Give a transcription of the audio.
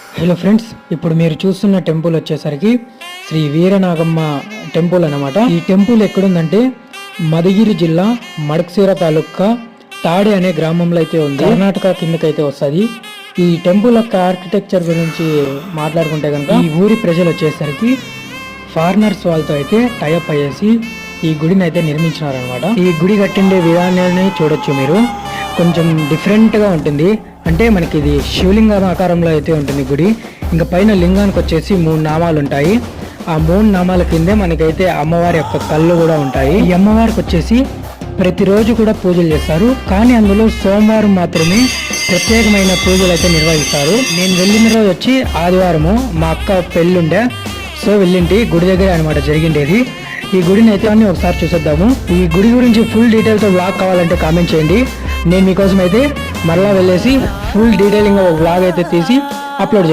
Hello friends, ఇప్పుడు మీరు చూస్తున్న టెంపుల్ వచ్చేసరికి శ్రీ వీరనాగమ్మ టెంపుల్ అన్నమాట. ఈ టెంపుల్ ఎక్కడుందంటే మధుగిరి జిల్లా మడక్సీర తాలూకా తాడే అనే గ్రామంలో అయితే ఉంది. కర్ణాటక కిందకైతే వస్తుంది. ఈ టెంపుల్ యొక్క ఆర్కిటెక్చర్ గురించి మాట్లాడుకుంటే కనుక ఈ ఊరి ప్రజలు వచ్చేసరికి ఫారినర్స్ వాళ్ళతో అయితే టైఅప్ అయ్యేసి ఈ గుడిని అయితే నిర్మించినారనమాట. ఈ గుడి కట్టిండే విధానాన్ని చూడొచ్చు మీరు. కొంచెం డిఫరెంట్గా ఉంటుంది. అంటే మనకి ఇది శివలింగం ఆకారంలో అయితే ఉంటుంది గుడి. ఇంకా పైన లింగానికి వచ్చేసి 3 నామాలు ఉంటాయి. ఆ 3 నామాల కిందే మనకైతే అమ్మవారి యొక్క కళ్ళు కూడా ఉంటాయి. ఈ అమ్మవారికి వచ్చేసి ప్రతిరోజు కూడా పూజలు చేస్తారు. కానీ అందులో సోమవారం మాత్రమే ప్రత్యేకమైన పూజలు అయితే నిర్వహిస్తారు. నేను వెళ్ళిన రోజు వచ్చి ఆదివారము, మా అక్క పెళ్ళుండే, సో వెళ్ళింటి గుడి దగ్గర అనమాట జరిగిండేది. ఈ గుడిని అయితే అన్ని ఒకసారి చూసేద్దాము. ఈ గుడి గురించి ఫుల్ డీటెయిల్తో వ్లాగ్ కావాలంటే కామెంట్ చేయండి. నేను మీకోసం అయితే మరలా వెళ్ళేసి ఫుల్ డీటెయిలింగ్ వ్లాగ్ అయితే తీసి అప్లోడ్ చేస్తాను.